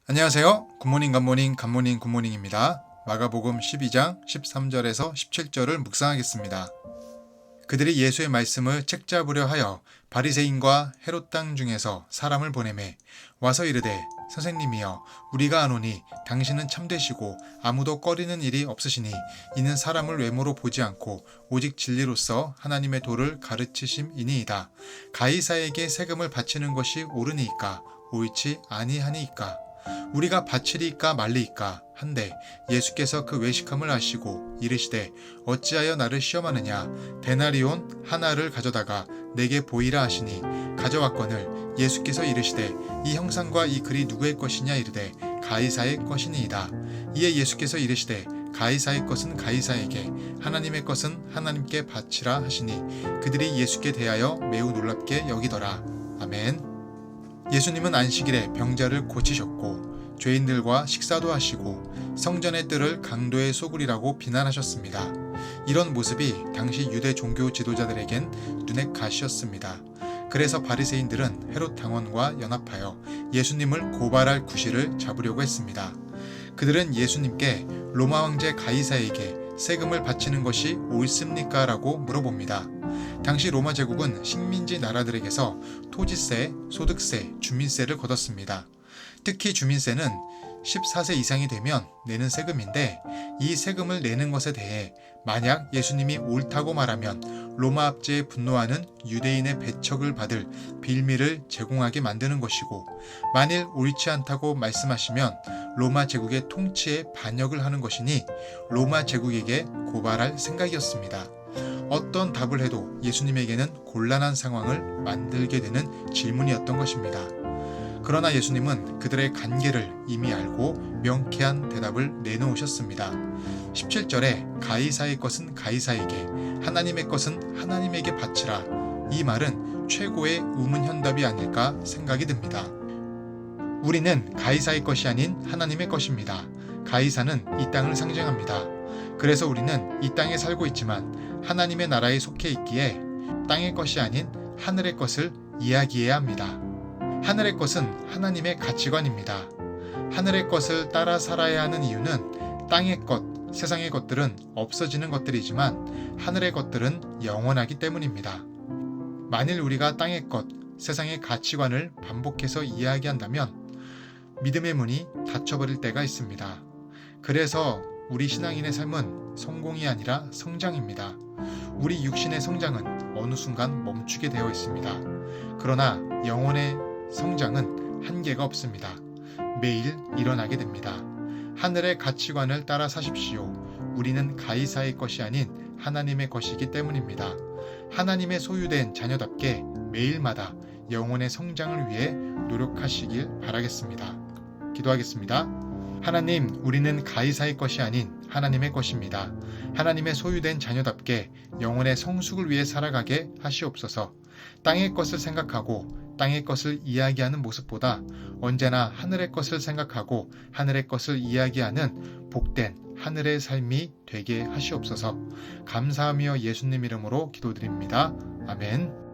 안녕하세요. 굿모닝 굿모닝 굿모닝 굿모닝입니다. 마가복음 12장 13절에서 17절을 묵상하겠습니다. 그들이 예수의 말씀을 책잡으려 하여 바리새인과 헤롯 땅 중에서 사람을 보내매 와서 이르되 선생님이여 우리가 아노니 당신은 참되시고 아무도 꺼리는 일이 없으시니 이는 사람을 외모로 보지 않고 오직 진리로서 하나님의 도를 가르치심이니이다. 가이사에게 세금을 바치는 것이 옳으니이까 옳지 아니하니이까 우리가 바치리이까 말리이까 한데 예수께서 그 외식함을 아시고 이르시되 어찌하여 나를 시험하느냐 데나리온 하나를 가져다가 내게 보이라 하시니 가져왔거늘 예수께서 이르시되 이 형상과 이 글이 누구의 것이냐 이르되 가이사의 것이니이다. 이에 예수께서 이르시되 가이사의 것은 가이사에게 하나님의 것은 하나님께 바치라 하시니 그들이 예수께 대하여 매우 놀랍게 여기더라. 아멘. 예수님은 안식일에 병자를 고치셨고 죄인들과 식사도 하시고 성전의 뜰을 강도의 소굴이라고 비난하셨습니다. 이런 모습이 당시 유대 종교 지도자들에겐 눈에 가시였습니다. 그래서 바리새인들은 헤롯 당원과 연합하여 예수님을 고발할 구실을 잡으려고 했습니다. 그들은 예수님께 로마 황제 가이사에게 세금을 바치는 것이 옳습니까? 라고 물어봅니다. 당시 로마 제국은 식민지 나라들에게서 토지세, 소득세, 주민세를 걷었습니다. 특히 주민세는 14세 이상이 되면 내는 세금인데 이 세금을 내는 것에 대해 만약 예수님이 옳다고 말하면 로마 압제에 분노하는 유대인의 배척을 받을 빌미를 제공하게 만드는 것이고 만일 옳지 않다고 말씀하시면 로마 제국의 통치에 반역을 하는 것이니 로마 제국에게 고발할 생각이었습니다. 어떤 답을 해도 예수님에게는 곤란한 상황을 만들게 되는 질문이었던 것입니다. 그러나 예수님은 그들의 간계를 이미 알고 명쾌한 대답을 내놓으셨습니다. 17절에 가이사의 것은 가이사에게 하나님의 것은 하나님에게 바치라. 이 말은 최고의 우문현답이 아닐까 생각이 듭니다. 우리는 가이사의 것이 아닌 하나님의 것입니다. 가이사는 이 땅을 상징합니다. 그래서 우리는 이 땅에 살고 있지만 하나님의 나라에 속해 있기에 땅의 것이 아닌 하늘의 것을 이야기해야 합니다. 하늘의 것은 하나님의 가치관입니다. 하늘의 것을 따라 살아야 하는 이유는 땅의 것, 세상의 것들은 없어지는 것들이지만 하늘의 것들은 영원하기 때문입니다. 만일 우리가 땅의 것, 세상의 가치관을 반복해서 이야기한다면 믿음의 문이 닫혀버릴 때가 있습니다. 그래서 우리 신앙인의 삶은 성공이 아니라 성장입니다. 우리 육신의 성장은 어느 순간 멈추게 되어 있습니다. 그러나 영혼의 성장은 한계가 없습니다. 매일 일어나게 됩니다. 하늘의 가치관을 따라 사십시오. 우리는 가이사의 것이 아닌 하나님의 것이기 때문입니다. 하나님의 소유된 자녀답게 매일마다 영혼의 성장을 위해 노력하시길 바라겠습니다. 기도하겠습니다. 하나님, 우리는 가이사의 것이 아닌 하나님의 것입니다. 하나님의 소유된 자녀답게 영혼의 성숙을 위해 살아가게 하시옵소서. 땅의 것을 생각하고 땅의 것을 이야기하는 모습보다 언제나 하늘의 것을 생각하고 하늘의 것을 이야기하는 복된 하늘의 삶이 되게 하시옵소서. 감사하며 예수님 이름으로 기도드립니다. 아멘.